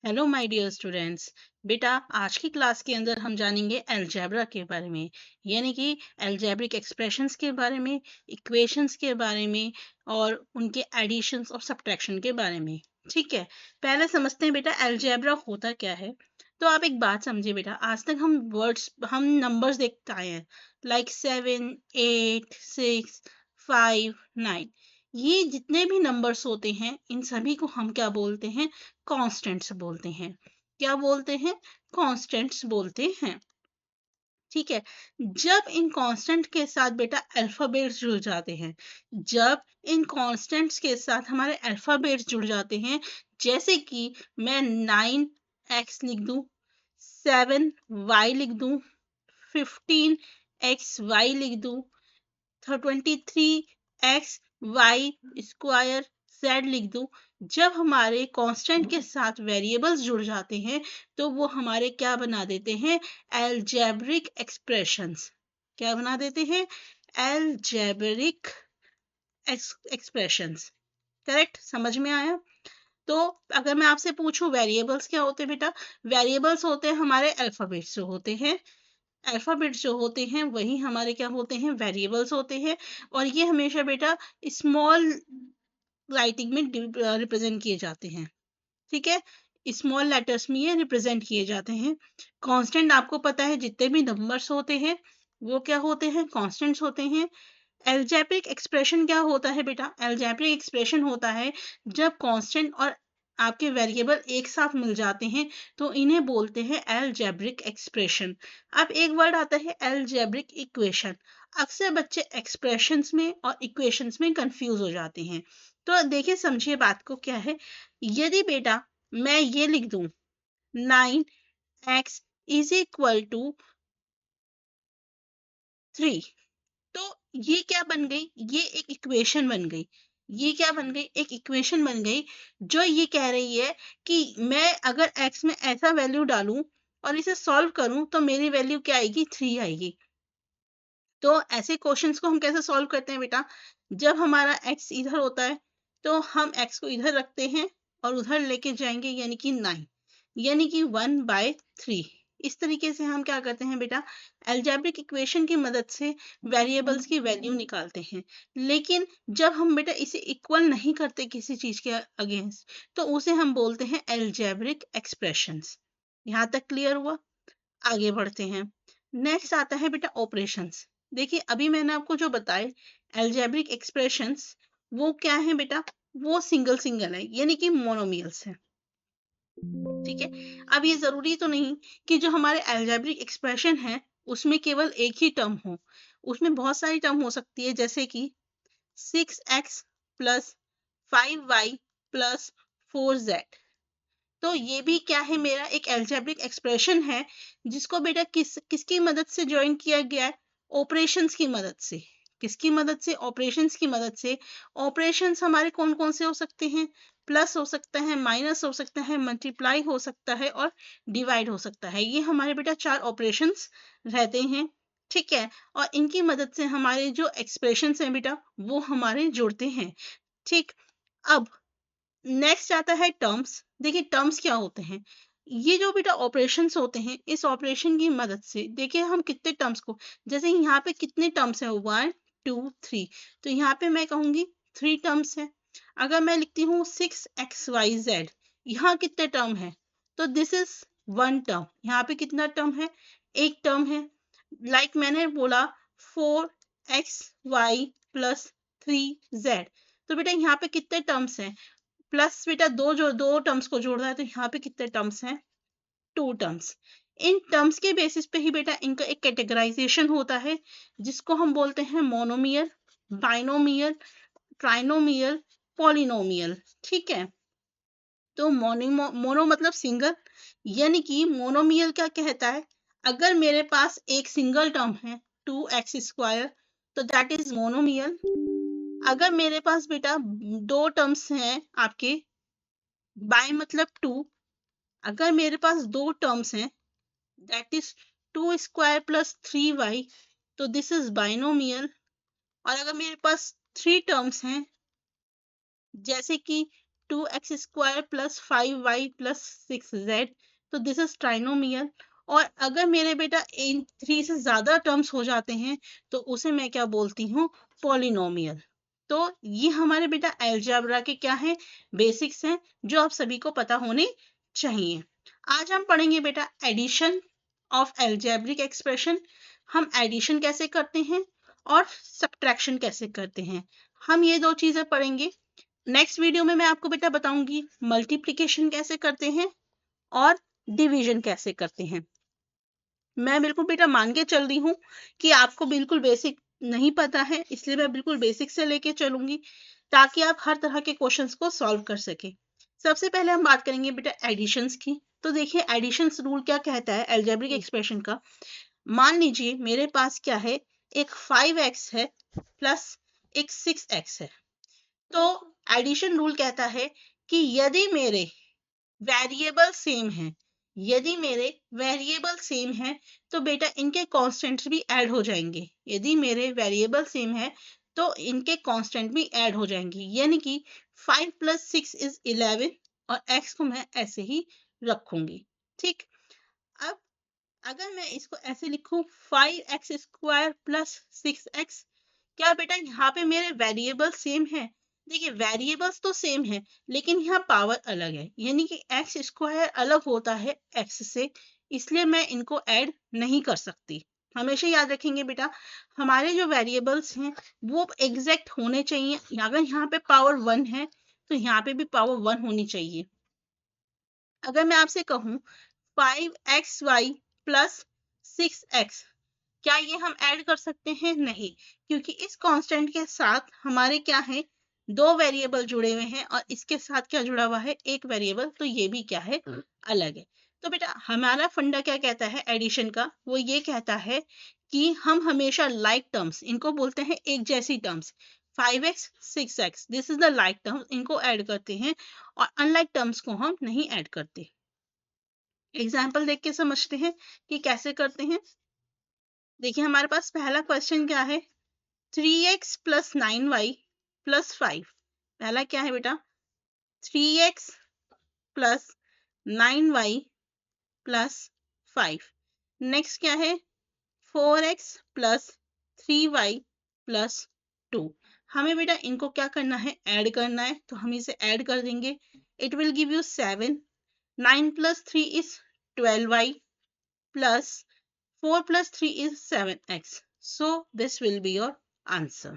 Hello my dear students. बेटा, आज की क्लास के अंदर हम जानेंगे अलजेब्रा के बारे में, यानी कि अलजेब्रिक एक्सप्रेशंस के बारे में, इक्वेशंस के बारे में और उनके एडिशंस और सब्ट्रैक्शन के बारे में। ठीक है, पहले समझते हैं बेटा अलजेब्रा होता क्या है। तो आप एक बात समझिए बेटा, आज तक हम नंबर्स देखते आए हैं, लाइक 7, 8, 6, 5, 9। ये जितने भी नंबर्स होते हैं इन सभी को हम क्या बोलते हैं? कॉन्स्टेंट्स बोलते हैं। क्या बोलते हैं? कॉन्स्टेंट्स बोलते हैं। ठीक है, जब इन कांस्टेंट के साथ बेटा अल्फाबेट्स जुड़ जाते हैं, जब इन कांस्टेंट्स के साथ हमारे अल्फाबेट्स जुड़ जाते हैं, जैसे कि मैं 9x लिख दूं, 7y लिख दूं, 15xy लिख दूं, 23xy स्क्वायर z लिख दूं। जब हमारे कांस्टेंट के साथ वेरिएबल्स जुड़ जाते हैं तो वो हमारे क्या बना देते हैं? Algebraic expressions. क्या बना देते हैं? Algebraic expressions. करेक्ट, समझ में आया? तो अगर मैं आपसे पूछूं वेरिएबल्स क्या होते हैं बेटा, वेरिएबल्स होते हैं हमारे अल्फाबेट्स जो होते हैं। अल्फाबेट्स जो होते हैं वही हमारे क्या होते हैं? वेरिएबल्स होते हैं। और ये हमेशा बेटा स्मॉल राइटिंग में रिप्रेजेंट किए जाते हैं। ठीक है, स्मॉल लेटर्स में ये रिप्रेजेंट किए जाते हैं। कांस्टेंट आपको पता है जितने भी नंबर्स होते हैं वो क्या होते हैं? कांस्टेंट्स होते हैं। अलजेब्रिक एक्सप्रेशन क्या होता है बेटा? अलजेब्रिक एक्सप्रेशन होता है जब कांस्टेंट और आपके वेरिएबल एक साथ मिल जाते हैं तो इन्हें बोलते हैं अलजेब्रिक एक्सप्रेशन। अब एक वर्ड आता है अलजेब्रिक इक्वेशन। अक्सर बच्चे एक्सप्रेशंस में और इक्वेशंस में कंफ्यूज हो जाते हैं। तो देखिए, समझिए बात को क्या है। यदि बेटा मैं ये लिख दूं 9x इज इक्वल टू 3, तो ये क्या बन गई? ये एक इक्वेशन बन गई। ये क्या बन गई? एक इक्वेशन बन गई जो ये कह रही है कि मैं अगर x में ऐसा वैल्यू डालूं और इसे सॉल्व करूं तो मेरी वैल्यू क्या आएगी? 3 आएगी। तो ऐसे क्वेश्चंस को हम कैसे सॉल्व करते हैं बेटा? जब हमारा x इधर होता है तो हम x को इधर रखते हैं और उधर लेके जाएंगे, यानी कि 9, यानी कि 1/3। इस तरीके से हम क्या करते हैं बेटा? अलजेब्रिक इक्वेशन की मदद से वेरिएबल्स की वैल्यू निकालते हैं। लेकिन जब हम बेटा इसे इक्वल नहीं करते किसी चीज के अगेंस्ट तो उसे हम बोलते हैं अलजेब्रिक एक्सप्रेशंस। यहाँ तक क्लियर हुआ? आगे बढ़ते हैं। नेक्स्ट आता है बेटा ऑपरेशंस। देखिए, अभी मैंने आपको जो बताए अलजेब्रिक एक्सप्रेशंस, वो क्या है बेटा? वो सिंगल सिंगल है, यानी कि मोनोमियल्स है। ठीक है, अब ये जरूरी तो नहीं कि जो हमारे अलजेब्रिक एक्सप्रेशन है उसमें केवल एक ही टर्म हो। उसमें बहुत सारी टर्म हो सकती है, जैसे कि 6x plus 5y plus 4z। तो ये भी क्या है? मेरा एक अलजेब्रिक एक्सप्रेशन है जिसको बेटा किसकी मदद से ज्वाइन किया गया है? ऑपरेशंस की मदद से। किसकी मदद से? ऑपरेशंस की मदद से। ऑपरेशंस हमारे कौन कौन से हो सकते हैं? प्लस हो सकता है, माइनस हो सकता है, मल्टीप्लाई हो सकता है और डिवाइड हो सकता है। ये हमारे बेटा 4 ऑपरेशंस रहते हैं। ठीक है, और इनकी मदद से हमारे जो एक्सप्रेशंस हैं बेटा वो हमारे जुड़ते हैं। ठीक, अब नेक्स्ट आता है टर्म्स। देखिए, टर्म्स क्या होते हैं? ये जो बेटा ऑपरेशंस होते हैं, इस ऑपरेशन की मदद से देखिए हम कितने टर्म्स को, जैसे यहाँ पे कितने टर्म्स है? 1, 2, 3। तो यहाँ पे मैं कहूंगी 3 टर्म्स है। अगर मैं लिखती हूँ 6xyz, यहाँ कितने टर्म है? तो दिस इज 1 टर्म। यहाँ पे कितना टर्म है? एक टर्म है। मैंने बोला 4xy प्लस 3z, तो बेटा यहाँ पे कितने टर्म्स हैं? प्लस बेटा दो टर्म्स को जोड़ रहा है तो यहाँ पे कितने टर्म्स हैं? 2 टर्म्स। इन टर्म्स के बेसिस पे ही बेटा इनका एक कैटेगराइजेशन होता है जिसको हम बोलते हैं मोनोमियल, बाइनोमियल, ट्राइनोमियल, पॉलिनोमियल। ठीक है, तो मोनो मतलब सिंगल, यानी कि मोनोमियल क्या कहता है? अगर मेरे पास एक सिंगल टर्म है 2x² तो दैट इज मोनोमियल। अगर मेरे पास बेटा दो टर्म्स हैं आपके, बाय मतलब 2, अगर मेरे पास दो टर्म्स हैं दैट इज 2² प्लस 3y, तो दिस इज बाइनोमियल। और अगर मेरे पास 3 टर्म्स हैं, जैसे कि 2x² plus 5y plus 6z, तो दिस इज ट्राइनोमियल। और अगर मेरे बेटा इन 3 से ज्यादा टर्म्स हो जाते हैं तो उसे मैं क्या बोलती हूँ, पॉलिनोमियल। तो ये हमारे बेटा अलजेब्रा के क्या है, बेसिक्स हैं, जो आप सभी को पता होने चाहिए। आज हम पढ़ेंगे बेटा एडिशन ऑफ अलजेब्रिक एक्सप्रेशन। हम एडिशन कैसे करते हैं और सब्ट्रैक्शन कैसे करते हैं, हम ये दो चीजें पढ़ेंगे। नेक्स्ट वीडियो में मैं आपको बेटा बताऊंगी मल्टीप्लिकेशन कैसे करते हैं और डिवीजन कैसे करते हैं। मैं बिल्कुल बेटा मान के चल रही हूँ कि आपको बिल्कुल बेसिक नहीं पता है, इसलिए मैं बिल्कुल बेसिक से लेके चलूंगी ताकि आप हर तरह के क्वेश्चंस को सॉल्व कर सके। सबसे पहले हम बात करेंगे बेटा एडिशंस की। तो देखिए एडिशंस रूल क्या कहता है अलजेब्रिक एक्सप्रेशन का। मान लीजिए मेरे पास क्या है, एक 5x है प्लस एक 6x है। तो एडिशन रूल कहता है कि यदि मेरे वेरिएबल सेम है, यदि मेरे वेरिएबल सेम है तो बेटा इनके कांस्टेंट्स भी ऐड हो जाएंगे। यदि मेरे वेरिएबल सेम है तो इनके कांस्टेंट भी ऐड हो जाएंगे, यानी कि 5 + 6 = 11 और x को मैं ऐसे ही रखूंगी। ठीक, अब अगर मैं इसको ऐसे लिखूं 5x² + 6x, क्या बेटा यहाँ पे मेरे वेरिएबल सेम है? देखिए वेरिएबल्स तो सेम है लेकिन यहाँ पावर अलग है, यानी कि x² अलग होता है x से, इसलिए मैं इनको ऐड नहीं कर सकती। हमेशा याद रखेंगे बेटा हमारे जो वेरिएबल्स हैं वो एग्जैक्ट होने चाहिए। अगर यहाँ पे पावर 1 है तो यहाँ पे भी पावर 1 होनी चाहिए। अगर मैं आपसे कहूँ 5xy + 6x, क्या ये हम ऐड कर सकते हैं? नहीं, क्योंकि इस कांस्टेंट के साथ हमारे क्या है, दो वेरिएबल जुड़े हुए हैं और इसके साथ क्या जुड़ा हुआ है, एक वेरिएबल, तो ये भी क्या है, अलग है। तो बेटा हमारा फंडा क्या कहता है एडिशन का, वो ये कहता है कि हम हमेशा लाइक टर्म्स, इनको बोलते हैं एक जैसी terms, 5x 6x, this is the like terms, इनको ऐड करते हैं और अनलाइक टर्म्स को हम नहीं ऐड करते। एग्जाम्पल देख के समझते हैं कि कैसे करते हैं। देखिए हमारे पास पहला क्वेश्चन क्या है, 3x + 9y + 5। पहला क्या है बेटा, 3x + 9y + 5। नेक्स्ट क्या है, 4x + 3y + 2। हमें बेटा इनको क्या करना है, ऐड करना है, तो हम इसे ऐड कर देंगे। It will give you 7। 9 + 3 is 12y plus 4 + 3 is 7x. So this will be your answer.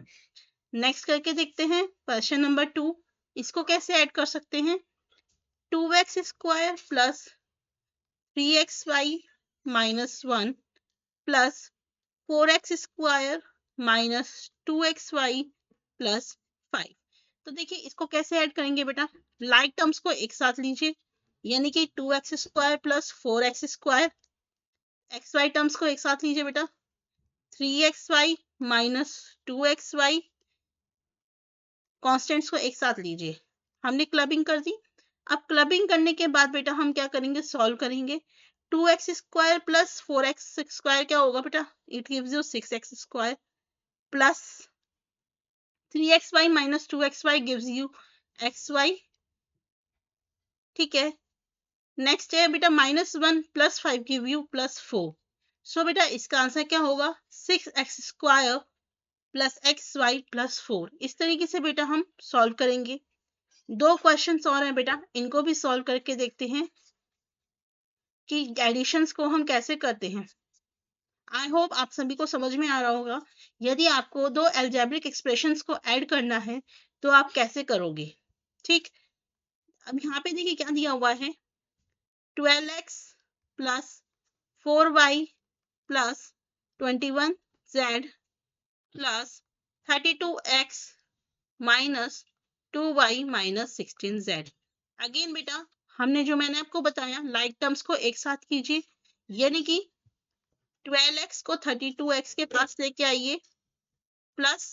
Next करके देखते हैं क्वेश्चन नंबर 2। इसको कैसे ऐड कर सकते हैं, 2x² + 3xy - 1 plus 4x² - 2xy + 5। तो देखिए इसको कैसे ऐड करेंगे बेटा, लाइक टर्म्स को एक साथ लीजिए, यानी कि 2x² + 4x², xy टर्म्स को एक साथ लीजिए बेटा, 3xy - 2xy, कॉन्स्टेंट्स को एक साथ लीजिए। हमने क्लबिंग कर दी। अब क्लबिंग करने के बाद बेटा हम क्या करेंगे, सॉल्व करेंगे। 2x² + 4x² क्या होगा बेटा, it gives you 6x² plus 3xy - 2xy gives you xy। ठीक है, नेक्स्ट है बेटा -1 + 5 गिव यू +4। सो बेटा इसका आंसर क्या होगा, 6x² + xy + 4। इस तरीके से बेटा हम सॉल्व करेंगे। दो क्वेश्चंस और हैं बेटा, इनको भी सॉल्व करके देखते हैं कि एडिशंस को हम कैसे करते हैं। आई होप आप सभी को समझ में आ रहा होगा। यदि आपको दो अलजेब्रिक एक्सप्रेशंस को ऐड करना है तो आप कैसे करोगे। ठीक, अब यहाँ पे देखिए क्या दिया हुआ है, 12x + 4y + 21z + 32x - 2y - 16z। Again बेटा हमने जो मैंने आपको बताया लाइक टर्म्स को एक साथ कीजिए, यानी कि 12x को 32x के पास लेके आइए plus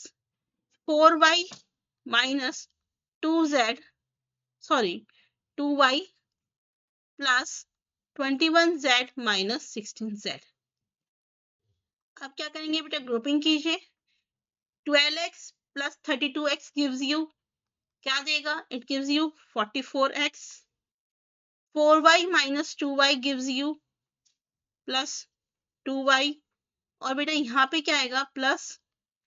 4y - 2z, sorry 2y plus 21z - 16z। अब क्या करेंगे बेटा, ग्रुपिंग कीजिए। 12x + 32x गिव्स यू क्या देगा? It gives you 44x, 4y minus 2y gives you plus 2y, और बेटा यहाँ पे क्या आएगा? Plus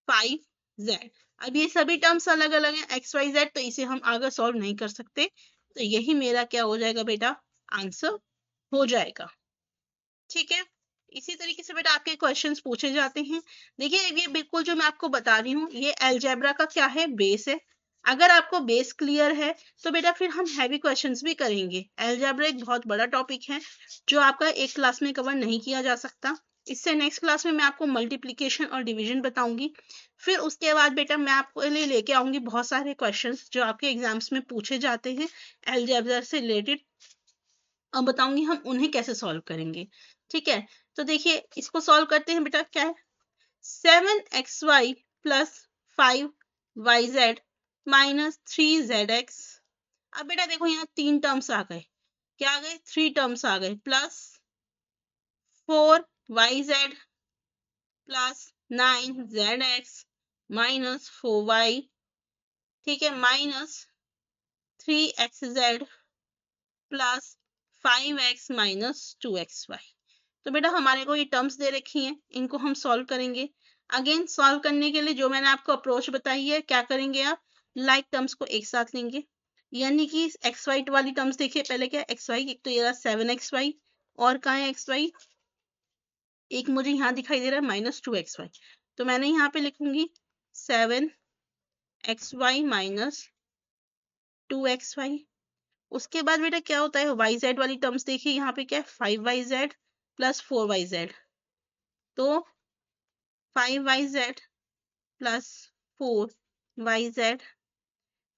5z। अब ये सभी टर्म्स अलग अलग हैं, एक्स वाई जेड, तो इसे हम आगे सॉल्व नहीं कर सकते, तो यही मेरा क्या हो जाएगा बेटा? आंसर हो जाएगा। ठीक है, इसी तरीके से बेटा आपके क्वेश्चंस पूछे जाते हैं। देखिए ये बिल्कुल जो मैं आपको बता रही हूँ, ये अलजेब्रा का क्या है? बेस है। अगर आपको बेस क्लियर है तो बेटा फिर हम हैवी क्वेश्चंस भी करेंगे। अलजेब्रा एक बहुत बड़ा टॉपिक है जो आपका एक क्लास में कवर नहीं किया जा सकता। इससे नेक्स्ट क्लास में मैं आपको मल्टीप्लिकेशन और डिवीजन बताऊंगी। फिर उसके बाद बेटा मैं आपको लिए लेके आऊंगी बहुत सारे क्वेश्चंस जो आपके एग्जाम्स में पूछे जाते हैं अलजेब्रा से रिलेटेड। अब बताऊंगी हम उन्हें कैसे सॉल्व करेंगे। ठीक है, तो देखिए इसको सॉल्व करते हैं बेटा। क्या है? 7xy plus 5yz minus 3zx। अब बेटा देखो यहाँ तीन टर्म्स आ गए। क्या आ गए? थ्री टर्म्स आ गए। Plus 4yz plus 9zx minus 4y, ठीक है, minus 3xz plus 5x minus 2xy। तो बेटा हमारे को ये टर्म्स दे रखी हैं, इनको हम सॉल्व करेंगे। अगेन सॉल्व करने के लिए जो मैंने आपको अप्रोच बताई है, क्या करेंगे आप? लाइक टर्म्स को एक साथ लेंगे, यानी कि एक्स वाई वाली टर्म्स देखिए पहले। क्या एक्स वाई? एक तो ये रहा 7xy, और कहाँ है एक्स वाई? एक मुझे यहाँ दिखाई दे रहा है माइनस 2xy, तो मैंने यहाँ पे लिखूंगी 7xy माइनस 2xy। उसके बाद बेटा क्या होता है? वाई जेड वाली टर्म्स देखिए, यहाँ पे क्या है? 5yz प्लस 4yz, तो 5yz प्लस 4yz।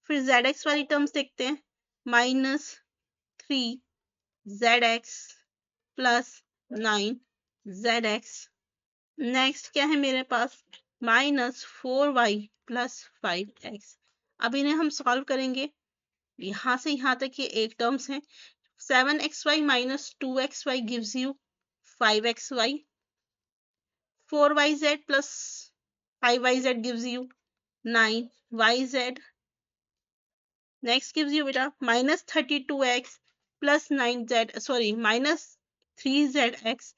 फिर zx वाली टर्म्स देखते हैं, minus 3zx plus 9zx। Next क्या है मेरे पास? Minus 4y plus 5x। अब इन्हें हम सॉल्व करेंगे। यहाँ से यहाँ तक ये एक टर्म्स है। 7xy minus 2xy gives you 5xy, 4yz plus 5yz gives you 9yz. Next gives you beta minus 32x plus 9z, sorry, minus 3zx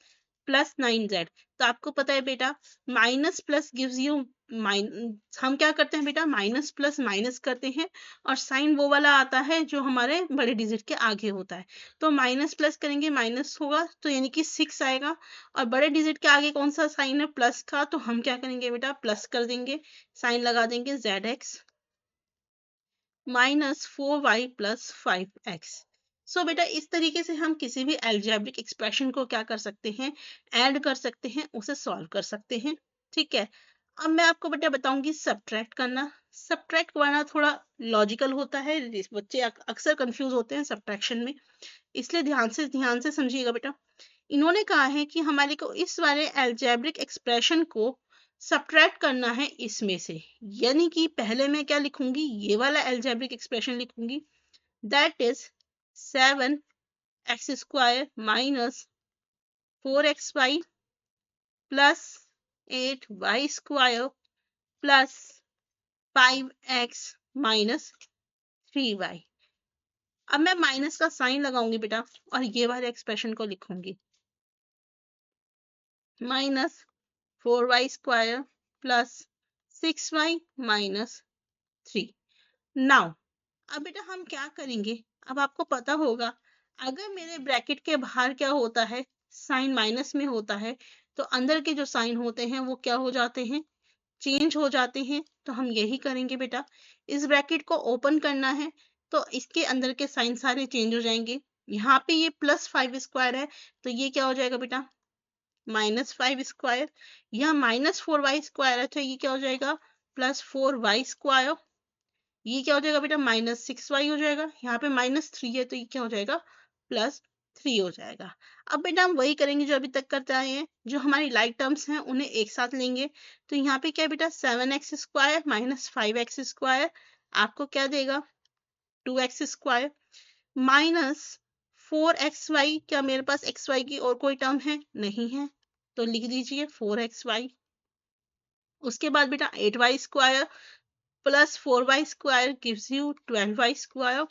plus 9z। तो आपको पता है बेटा माइनस प्लस गिव्स यू हम क्या करते हैं बेटा? माइनस प्लस माइनस करते हैं, और साइन वो वाला आता है जो हमारे बड़े डिजिट के आगे होता है। तो माइनस प्लस करेंगे, माइनस होगा तो यानी कि 6 आएगा, और बड़े डिजिट के आगे कौन सा साइन है? प्लस का, तो हम क्या करेंगे बेटा? प्लस कर देंगे, साइन लगा देंगे zx minus 4y plus 5x। सो बेटा इस तरीके से हम किसी भी अलजेब्रिक एक्सप्रेशन को क्या कर सकते हैं? ऐड कर सकते हैं, उसे सॉल्व कर सकते हैं। ठीक है, अब मैं आपको बेटा बताऊंगी सब्ट्रैक्ट करना। सब्ट्रैक्ट करना थोड़ा लॉजिकल होता है, बच्चे अक्सर कंफ्यूज होते हैं सब्ट्रैक्शन में, इसलिए ध्यान से समझिएगा बेटा। इन्होंने कहा है कि हमारे को इस वाले अलजेब्रिक एक्सप्रेशन को सब्ट्रैक्ट करना है इसमें से, यानी कि पहले मैं क्या लिखूंगी? ये वाला अलजेब्रिक एक्सप्रेशन लिखूंगी, that is 7x square minus 4xy plus 8y square plus 5x minus 3y। अब मैं माइनस का साइन लगाऊंगी बेटा, और ये वाले एक्सप्रेशन को लिखूंगी minus 4y square plus 6y minus 3। Now अब बेटा हम क्या करेंगे? अब आपको पता होगा अगर मेरे ब्रैकेट के बाहर क्या होता है? साइन माइनस में होता है, तो अंदर के जो साइन होते हैं वो क्या हो जाते हैं? चेंज हो जाते हैं। तो हम यही करेंगे बेटा, इस ब्रैकेट को ओपन करना है तो इसके अंदर के साइन सारे चेंज हो जाएंगे। यहाँ पे ये प्लस 5 स्क्वायर है, तो ये क्या हो जाएगा बेटा? Minus 5 square. यहाँ माइनस 4y स्क्वायर है, तो ये क्या हो जाएगा? Plus 4y square. ये क्या हो जाएगा बेटा? माइनस 6y हो जाएगा। यहाँ पे माइनस 3 है, तो ये क्या हो जाएगा? प्लस 3 हो जाएगा। अब बेटा हम वही करेंगे जो अभी तक करते आए हैं, जो हमारी लाइक टर्म्स हैं उन्हें एक साथ लेंगे। तो यहाँ पे क्या है बेटा? 7x square minus 5x square आपको क्या देगा? 2x square minus 4xy। क्या मेरे पास xy की और कोई टर्म है? नहीं है, तो लिख दीजिए 4xy। उसके बाद बेटा 8y square plus 4y square gives you 12y square,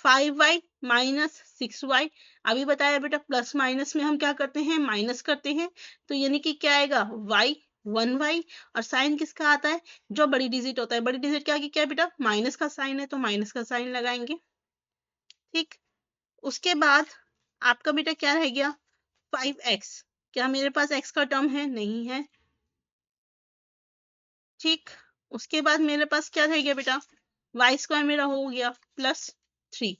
5y minus 6y। अभी बताया बेटा प्लस माइनस में हम क्या करते हैं, माइनस करते हैं, तो यानी कि क्या आएगा y, 1y, और साइन किसका आता है, जो बड़ी डिजिट होता है, बड़ी डिजिट क्या की क्या है बेटा, माइनस का साइन है, तो माइनस का साइन लगाएंगे। ठीक, उसके बाद आपका बेटा क्या रह गया, 5x। क्या मेरे पास x का टर्म है, नहीं है। ठीक, उसके बाद मेरे पास क्या रह गया बेटा, y स्क्वायर मेरा हो गया प्लस 3।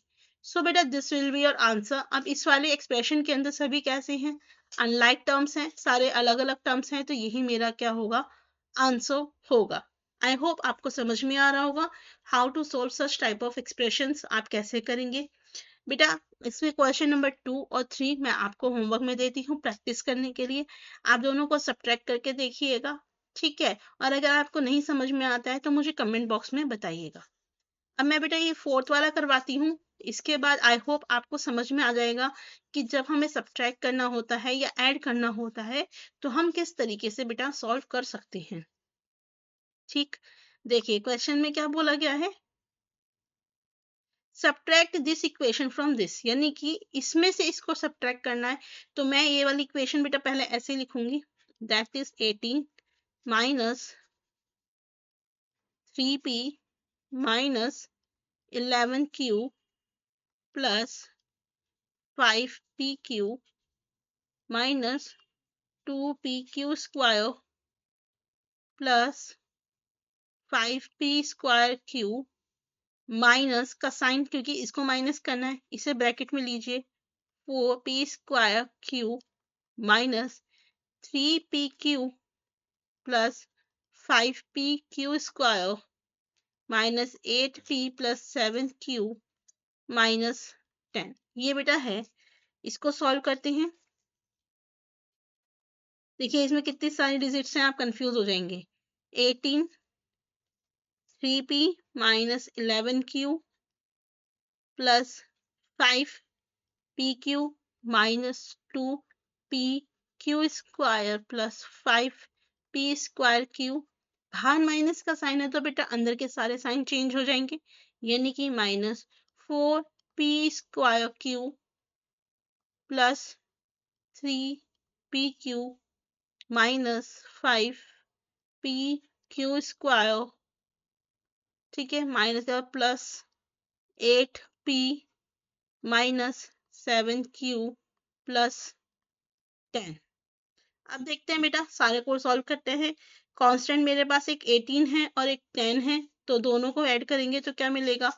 सो बेटा this will be your answer. अब इस वाले एक्सप्रेशन के अंदर सभी कैसे हैं, अनलाइक टर्म्स हैं, सारे अलग अलग टर्म्स हैं, तो यही मेरा क्या होगा, आंसर होगा। आई होप आपको समझ में आ रहा होगा how to solve such type of expressions, आप कैसे करेंगे। बेटा इसमें क्वेश्चन नंबर 2 और 3 मैं आपको होमवर्क में देती हूँ प्रैक्टिस करने के लिए, आप दोनों को सब्ट्रैक्ट करके देखिएगा। ठीक है, और अगर आपको नहीं समझ में आता है तो मुझे कमेंट बॉक्स में बताइएगा। अब मैं बेटा ये 4th वाला करवाती हूँ, इसके बाद आई होप आपको समझ में आ जाएगा कि जब हमें सब्ट्रैक्ट करना होता है या ऐड करना होता है तो हम किस तरीके से बेटा सॉल्व कर सकते हैं। ठीक, देखिए क्वेश्चन में क्या बोला गया है, subtract this equation from this, यानी कि इसमें से इसको सब्ट्रैक्ट करना है, तो मैं ये वाली इक्वेशन बेटा पहले ऐसे लिखूंगी, that is 18 minus 3p minus 11q plus 5pq minus 2pq square plus 5p square q minus का साइन, क्योंकि इसको माइनस करना है इसे ब्रैकेट में लीजिए, 4p square q minus 3pq plus 5pq square minus 8p plus 7q minus 10। ये बेटा है, इसको सॉल्व करते हैं। देखिए इसमें कितनी सारी डिजिट्स हैं, आप कंफ्यूज हो जाएंगे। 18, 3p minus 11q plus 5pq minus 2pq square plus 5p square q। बाहर माइनस का साइन है तो बेटा अंदर के सारे साइन चेंज हो जाएंगे, यानी कि minus 4p square q plus 3pq minus 5pq square, ठीक है, माइनस का plus 8p minus 7q plus 10। अब देखते हैं बेटा सारे को सॉल्व करते हैं। कांस्टेंट मेरे पास एक 18 है और एक 10 है, तो दोनों को ऐड करेंगे तो क्या मिलेगा,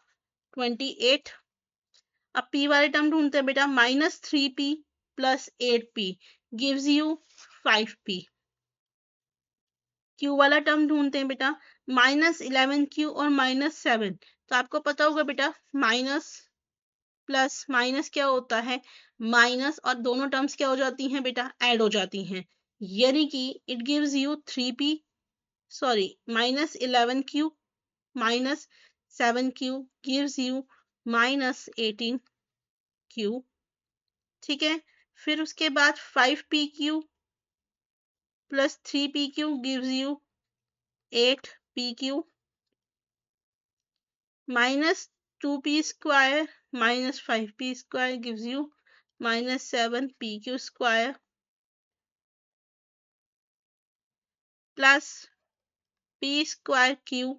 28। अब p वाले टर्म ढूंढते हैं बेटा, minus 3p plus 8p gives you 5p। q वाला टर्म ढूंढते हैं बेटा, माइनस 11q और माइनस 7, तो आपको पता होगा बेटा माइनस प्लस माइनस क्या होता है, माइनस, और दोनों टर्म्स क्या हो जाती हैं बेटा, ऐड हो जाती हैं, यानी कि it gives you 3p, sorry minus 11q minus 7q gives you minus 18q। ठीक है, फिर उसके बाद 5pq plus 3pq gives you 8pq minus 2p square minus 5p square gives you minus 7pq square plus p square q।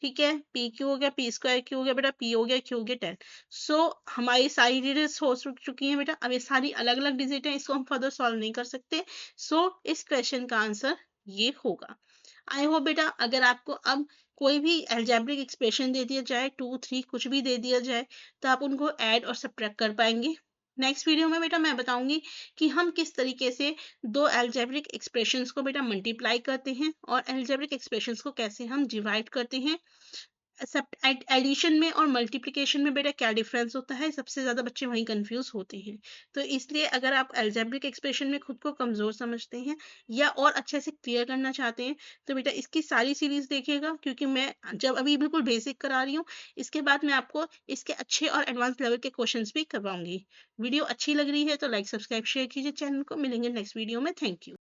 ठीक है, P Q हो गया, P square Q हो गया बेटा, पी हो गया, क्यू हो गया 10। सो हमारी सारी डिजिट्स हो चुकी हैं बेटा। अब ये सारी अलग अलग डिजिट है, इसको हम फर्दर सॉल्व नहीं कर सकते। सो इस क्वेश्चन का आंसर ये होगा। आई होप बेटा अगर आपको अब कोई भी एल्जेब्रिक एक्सप्रेशन दे दिया जाए, 2, 3 कुछ भी दे दिया जाए, तो आप उनको ऐड और सब्ट्रैक्ट कर पाएंगे। नेक्स्ट वीडियो में बेटा मैं बताऊंगी कि हम किस तरीके से दो एल्जेब्रिक एक्सप्रेशंस को बेटा मल्टीप्लाई करते हैं और एल्जेब्रिक एक्सप्रेशंस को कैसे हम डिवाइड करते हैं। एडिशन में और मल्टीप्लिकेशन में बेटा क्या डिफरेंस होता है, सबसे ज्यादा बच्चे वहीं कंफ्यूज होते हैं। तो इसलिए अगर आप एल्जेब्रिक एक्सप्रेशन में खुद को कमजोर समझते हैं या और अच्छे से क्लियर करना चाहते हैं, तो बेटा इसकी सारी सीरीज देखिएगा, क्योंकि मैं जब अभी बिल्कुल बेसिक करा रही हूँ, इसके बाद मैं आपको इसके अच्छे और एडवांस लेवल के क्वेश्चंस भी करवाऊंगी। वीडियो अच्छी लग रही है तो लाइक सब्सक्राइब शेयर कीजिए चैनल को। मिलेंगे नेक्स्ट वीडियो में। Thank you.